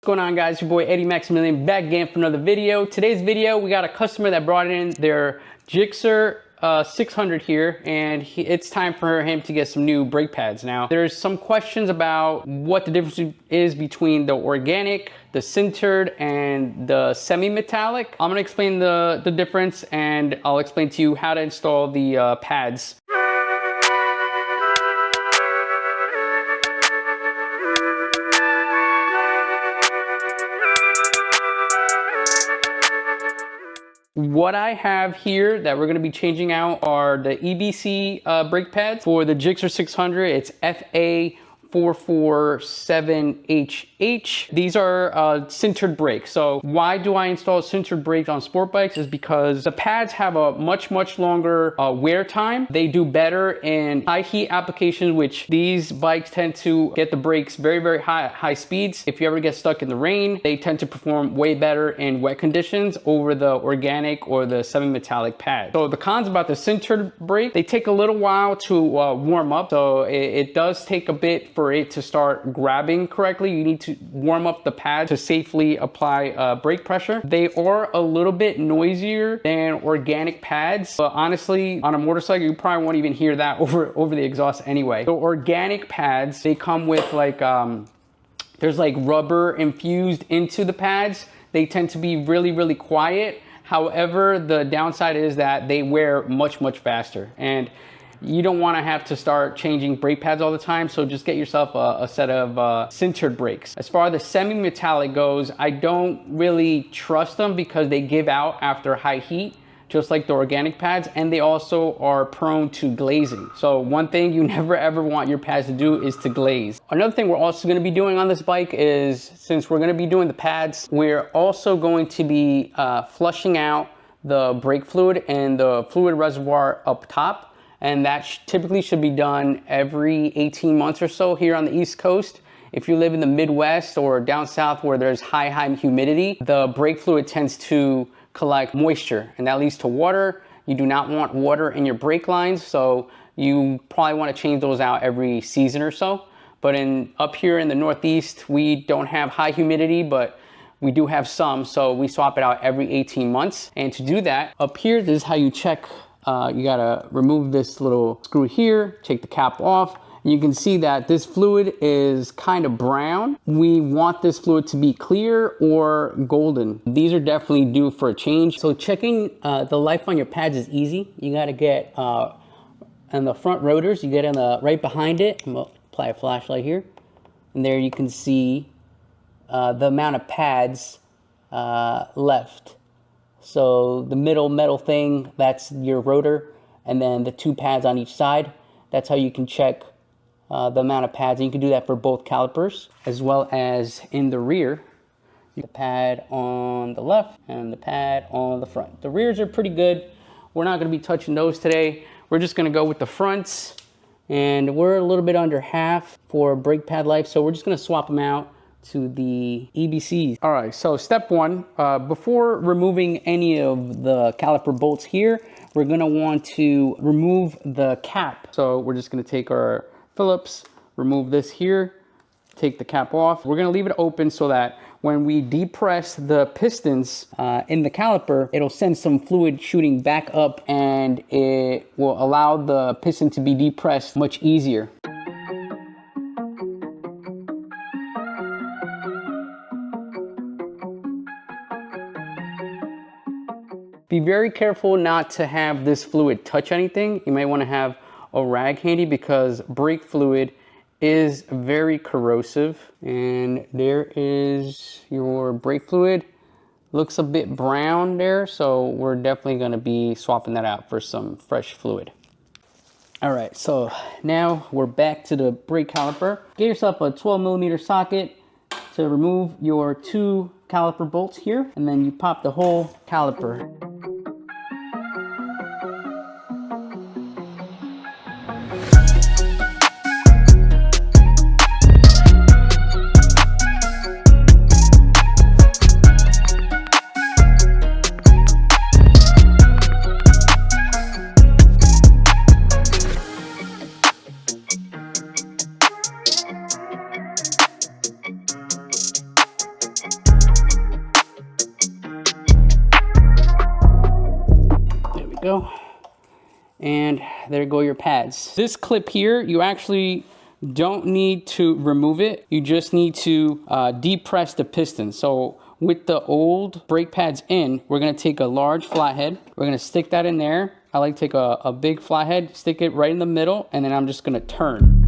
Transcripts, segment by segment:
What's going on, guys? Your boy Eddie Maximilian back again for another video. Today's video, we got a customer that brought in their GSXR 600 here, and it's time for him to get some new brake pads. Now, there's some questions about what the difference is between the organic, the sintered, and the semi-metallic. I'm gonna explain the difference, and I'll explain to you how to install the pads. What I have here that we're going to be changing out are the EBC brake pads for the GSXR 600. It's FA447HH. These are sintered brakes. So why do I install sintered brakes on sport bikes is because the pads have a much longer wear time. They do better in high heat applications, which these bikes tend to get the brakes very high speeds. If you ever get stuck in the rain, they tend to perform way better in wet conditions over the organic or the semi-metallic pad. So the cons about the sintered brake, they take a little while to warm up. So it does take a bit for it to start grabbing correctly. You need to warm up the pad to safely apply brake pressure. They are a little bit noisier than organic pads, but honestly, on a motorcycle, you probably won't even hear that over the exhaust anyway. So organic pads, they come with like, there's like rubber infused into the pads. They tend to be really quiet. However, the downside is that they wear much faster, and you don't want to have to start changing brake pads all the time, so just get yourself a set of sintered brakes. As far as the semi-metallic goes, I don't really trust them because they give out after high heat, just like the organic pads, and they also are prone to glazing. So one thing you never ever want your pads to do is to glaze. Another thing we're also going to be doing on this bike is, since we're going to be doing the pads, we're also going to be flushing out the brake fluid and the fluid reservoir up top. And that typically should be done every 18 months or so here on the East Coast. If you live in the Midwest or down south where there's high humidity, the brake fluid tends to collect moisture, and that leads to water. You do not want water in your brake lines, so you probably want to change those out every season or so. But up here in the Northeast, we don't have high humidity, but we do have some, so we swap it out every 18 months. And to do that, up here, this is how you check. You gotta remove this little screw here, take the cap off. You can see that this fluid is kind of brown. We want this fluid to be clear or golden. These are definitely due for a change. So checking the life on your pads is easy. You gotta get on the front rotors, you get in the right behind it. I'm gonna apply a flashlight here. And there you can see the amount of pads left. So the middle metal thing, that's your rotor, and then the two pads on each side. That's how you can check the amount of pads, and you can do that for both calipers, as well as in the rear. The pad on the left and the pad on the front. The rears are pretty good. We're not going to be touching those today. We're just going to go with the fronts, and we're a little bit under half for brake pad life, so we're just going to swap them out to the EBCs. All right, so step one, before removing any of the caliper bolts here, we're gonna want to remove the cap. So we're just gonna take our Phillips, remove this here, take the cap off. We're gonna leave it open so that when we depress the pistons in the caliper, it'll send some fluid shooting back up, and it will allow the piston to be depressed much easier. Be very careful not to have this fluid touch anything. You might want to have a rag handy because brake fluid is very corrosive. And there is your brake fluid. Looks a bit brown there, so we're definitely going to be swapping that out for some fresh fluid. All right, so now we're back to the brake caliper. Get yourself a 12mm socket to remove your two caliper bolts here, and then you pop the whole caliper. go. And there go your pads. This clip here, you actually don't need to remove it. You just need to depress the piston. So with the old brake pads in, we're gonna take a large flathead. We're gonna stick that in there. I like to take a big flathead, stick it right in the middle, and then I'm just gonna turn.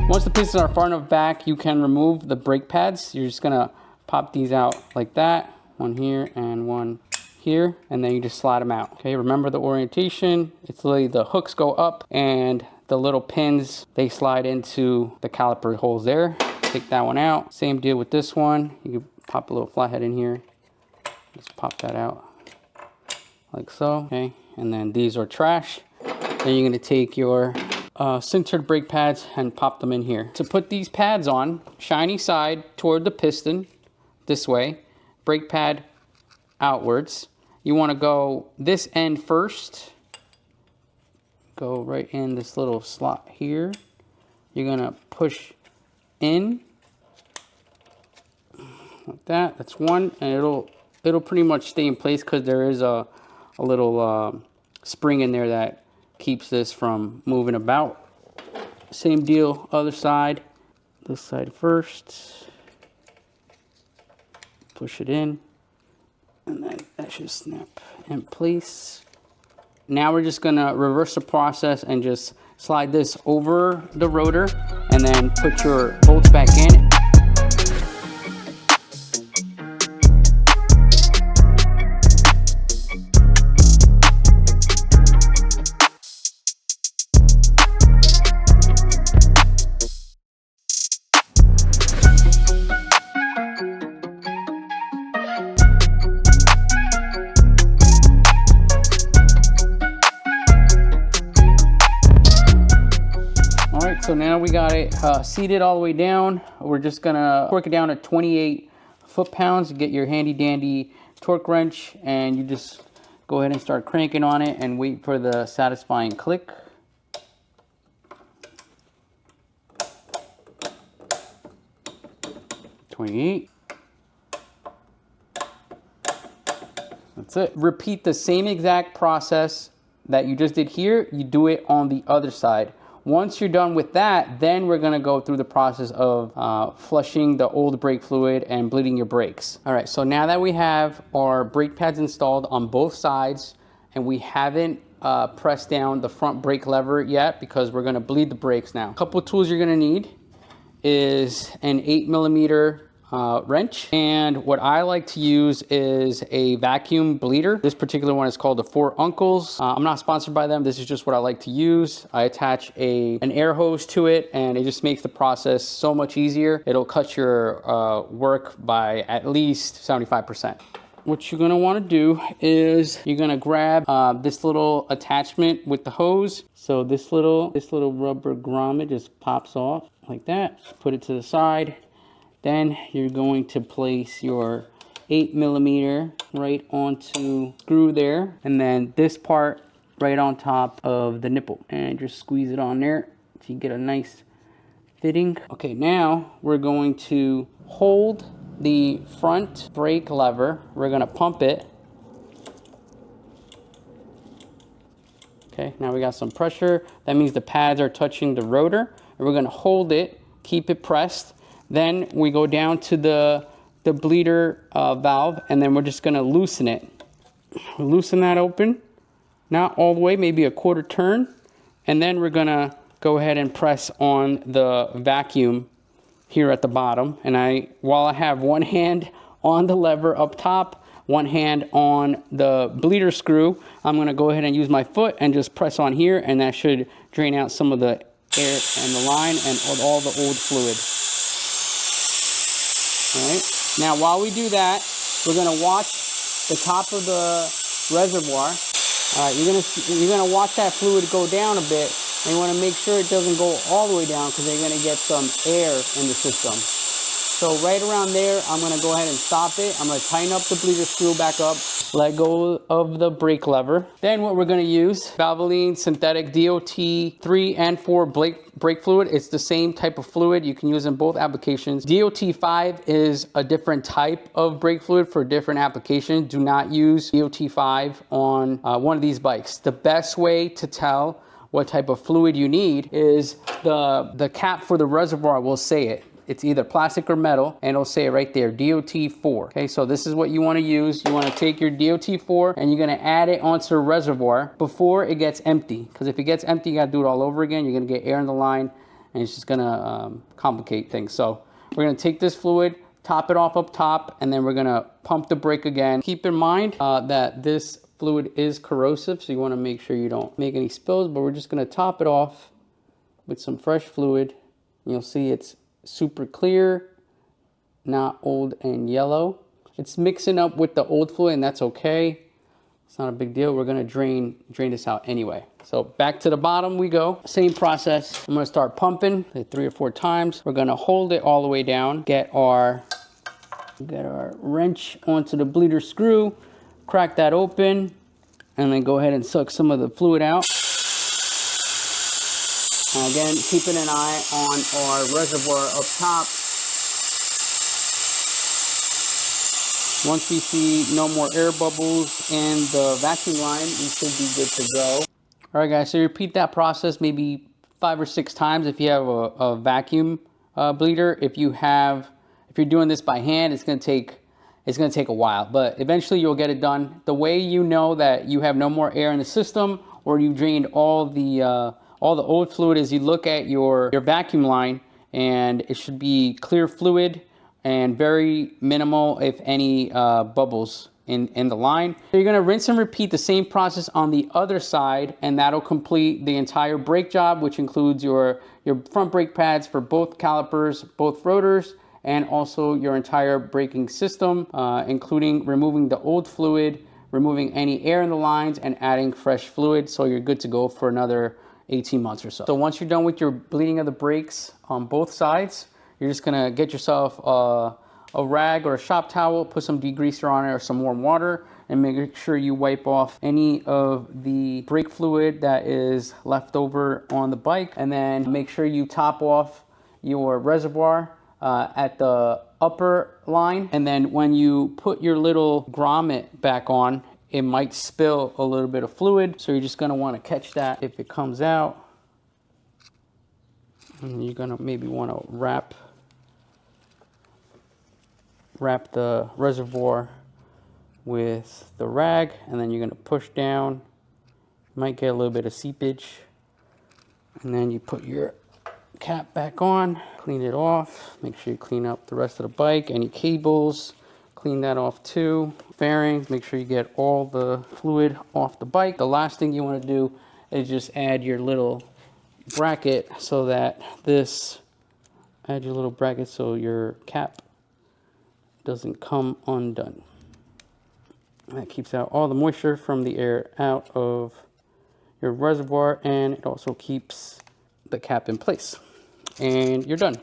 Once the pistons are far enough back, you can remove the brake pads. You're just gonna pop these out like that. One here and one here, and then you just slide them out. Okay, remember the orientation. It's literally the hooks go up and the little pins, they slide into the caliper holes there. Take that one out. Same deal with this one. You can pop a little flathead in here. Just pop that out like so, okay? And then these are trash. Then you're gonna take your sintered brake pads and pop them in here. To put these pads on, shiny side toward the piston, this way, brake pad outwards. You wanna go this end first. Go right in this little slot here. You're gonna push in, like that, that's one, and it'll pretty much stay in place because there is a little spring in there that keeps this from moving about. Same deal, other side. This side first. Push it in, and then that should snap in place. Now we're just gonna reverse the process and just slide this over the rotor, and then put your bolts back in. So now we got it seated all the way down. We're just gonna torque it down to 28 foot-pounds. Get your handy dandy torque wrench, and you just go ahead and start cranking on it and wait for the satisfying click. .28. That's it. Repeat the same exact process that you just did here. You do it on the other side. Once you're done with that, then we're gonna go through the process of flushing the old brake fluid and bleeding your brakes. All right, so now that we have our brake pads installed on both sides, and we haven't pressed down the front brake lever yet because we're gonna bleed the brakes now. A couple of tools you're gonna need is an 8mm wrench, and what I like to use is a vacuum bleeder. This particular one is called the Four Uncles. I'm not sponsored by them. This is just what I like to use. I attach an air hose to it, and it just makes the process so much easier. It'll cut your work by at least 75%. What you're gonna wanna do is you're gonna grab this little attachment with the hose. So this little rubber grommet just pops off like that. Put it to the side. Then you're going to place your 8mm right onto screw there, and then this part right on top of the nipple, and just squeeze it on there so you get a nice fitting. Okay, now we're going to hold the front brake lever. We're gonna pump it. Okay, now we got some pressure. That means the pads are touching the rotor, and we're gonna hold it, keep it pressed. Then we go down to the bleeder valve, and then we're just gonna loosen it. Loosen that open, not all the way, maybe a quarter turn. And then we're gonna go ahead and press on the vacuum here at the bottom. And while I have one hand on the lever up top, one hand on the bleeder screw, I'm gonna go ahead and use my foot and just press on here, and that should drain out some of the air and the line and all the old fluid. All right. Now, while we do that, we're gonna watch the top of the reservoir. All right, you're gonna watch that fluid go down a bit, And you want to make sure it doesn't go all the way down because you're going to get some air in the system. So right around there, I'm going to go ahead and stop it. I'm going to tighten up the bleeder screw back up, let go of the brake lever. Then what we're going to use, Valvoline synthetic DOT 3 and 4 brake fluid. It's the same type of fluid. You can use in both applications. DOT 5 is a different type of brake fluid for different applications. Do not use DOT 5 on one of these bikes. The best way to tell what type of fluid you need is the cap for the reservoir will say it. It's either plastic or metal, and it'll say it right there, DOT 4. Okay, so this is what you want to use. You want to take your DOT 4 and you're going to add it onto the reservoir before it gets empty. Because if it gets empty, you got to do it all over again. You're going to get air in the line, and it's just going to complicate things. So we're going to take this fluid, top it off up top, and then we're going to pump the brake again. Keep in mind that this fluid is corrosive, so you want to make sure you don't make any spills, but we're just going to top it off with some fresh fluid. You'll see it's super clear, not old and yellow. It's mixing up with the old fluid, and that's okay. It's not a big deal. We're gonna drain this out anyway. So back to the bottom we go. Same process. I'm gonna start pumping 3 or 4 times. We're gonna hold it all the way down. Get our wrench onto the bleeder screw, crack that open, and then go ahead and suck some of the fluid out. And again, keeping an eye on our reservoir up top. Once we see no more air bubbles in the vacuum line, we should be good to go. All right, guys, so repeat that process maybe 5 or 6 times if you have a vacuum bleeder. If you're doing this by hand, it's gonna take a while, but eventually you'll get it done. The way you know that you have no more air in the system or you've drained all the old fluid is you look at your vacuum line, and it should be clear fluid and very minimal, if any, bubbles in the line. So you're gonna rinse and repeat the same process on the other side, and that'll complete the entire brake job, which includes your front brake pads for both calipers, both rotors, and also your entire braking system, including removing the old fluid, removing any air in the lines, and adding fresh fluid, so you're good to go for another 18 months or so. So once you're done with your bleeding of the brakes on both sides, you're just gonna get yourself a rag or a shop towel, put some degreaser on it or some warm water, and make sure you wipe off any of the brake fluid that is left over on the bike. And then make sure you top off your reservoir at the upper line. And then when you put your little grommet back on, it might spill a little bit of fluid, so you're just gonna wanna catch that if it comes out. And you're gonna maybe wanna wrap the reservoir with the rag, and then you're gonna push down. You might get a little bit of seepage. And then you put your cap back on, clean it off. Make sure you clean up the rest of the bike, any cables, clean that off too. Bearings, make sure you get all the fluid off the bike. The last thing you want to do is just add your little bracket so that your cap doesn't come undone. That keeps out all the moisture from the air out of your reservoir, and it also keeps the cap in place. And you're done.